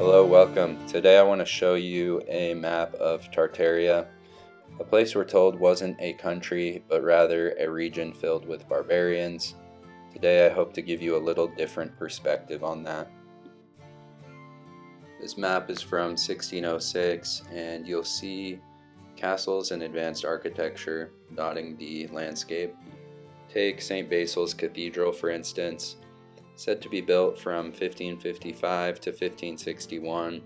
Hello, welcome. Today I want to show you a map of Tartaria, a place we're told wasn't a country, but rather a region filled with barbarians. Today I hope to give you a little different perspective on that. This map is from 1606, and you'll see castles and advanced architecture dotting the landscape. Take St. Basil's Cathedral, for instance. Said to be built from 1555 to 1561.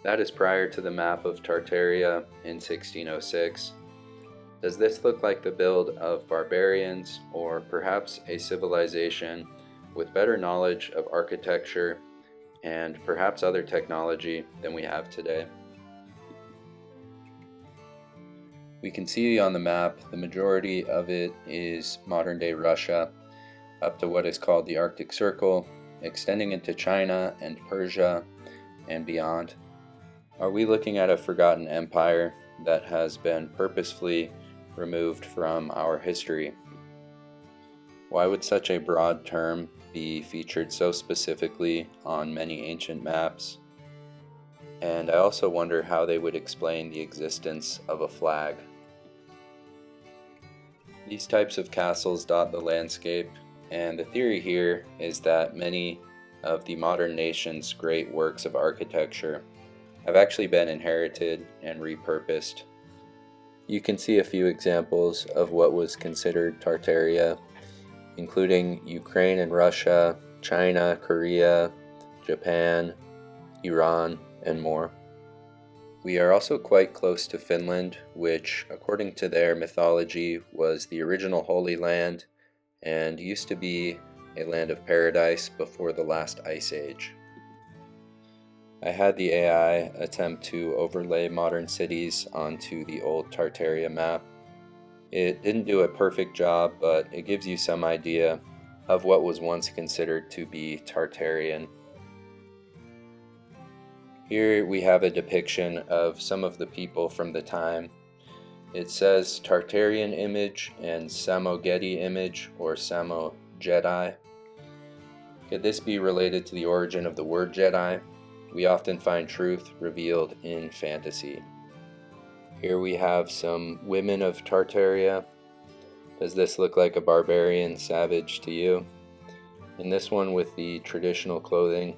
That is prior to the map of Tartaria in 1606. Does this look like the build of barbarians, or perhaps a civilization with better knowledge of architecture and perhaps other technology than we have today? We can see on the map the majority of it is modern-day Russia, up to what is called the Arctic Circle, extending into China and Persia and beyond. Are we looking at a forgotten empire that has been purposefully removed from our history? Why would such a broad term be featured so specifically on many ancient maps? And I also wonder how they would explain the existence of a flag. These types of castles dot the landscape, and the theory here is that many of the modern nation's great works of architecture have actually been inherited and repurposed. You can see a few examples of what was considered Tartaria, including Ukraine and Russia, China, Korea, Japan, Iran, and more. We are also quite close to Finland, which, according to their mythology, was the original Holy Land and used to be a land of paradise before the last ice age. I had the AI attempt to overlay modern cities onto the old Tartaria map. It didn't do a perfect job, but it gives you some idea of what was once considered to be Tartarian. Here we have a depiction of some of the people from the time. It says Tartarian image and Samogedi image, or Samo Jedi. Could this be related to the origin of the word Jedi? We often find truth revealed in fantasy. Here we have some women of Tartaria. Does this look like a barbarian savage to you? In this one with the traditional clothing,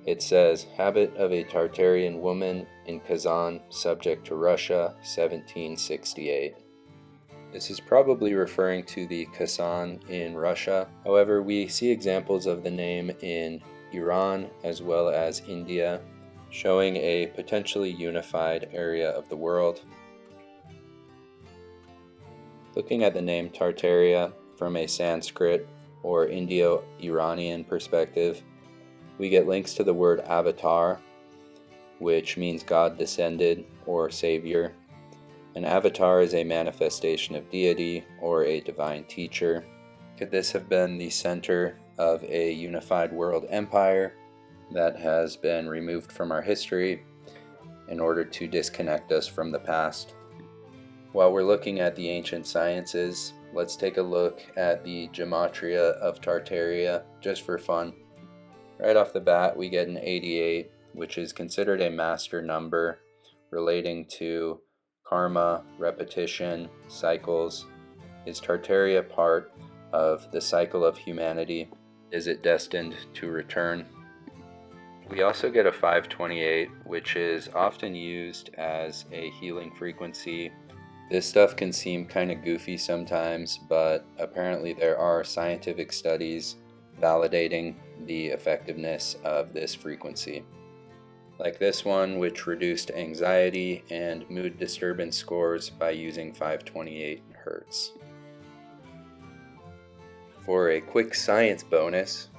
it says, habit of a Tartarian woman in Kazan, subject to Russia, 1768. This is probably referring to the Kazan in Russia. However, we see examples of the name in Iran as well as India, showing a potentially unified area of the world. Looking at the name Tartaria from a Sanskrit or Indo-Iranian perspective, we get links to the word avatar, which means God descended or savior. An avatar is a manifestation of deity or a divine teacher. Could this have been the center of a unified world empire that has been removed from our history in order to disconnect us from the past? While we're looking at the ancient sciences, let's take a look at the gematria of Tartaria just for fun. Right off the bat, we get an 88, which is considered a master number relating to karma, repetition, cycles. Is Tartaria part of the cycle of humanity? Is it destined to return? We also get a 528, which is often used as a healing frequency. This stuff can seem kind of goofy sometimes, but apparently there are scientific studies validating the effectiveness of this frequency. Like this one, which reduced anxiety and mood disturbance scores by using 528 Hz. For a quick science bonus,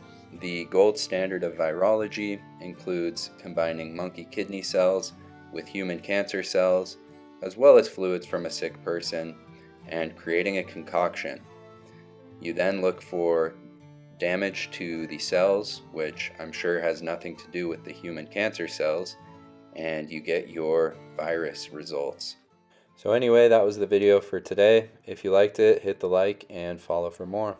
the gold standard of virology includes combining monkey kidney cells with human cancer cells, as well as fluids from a sick person, and creating a concoction. You then look for damage to the cells, which I'm sure has nothing to do with the human cancer cells, and you get your virus results. So anyway, that was the video for today. If you liked it, hit the like and follow for more.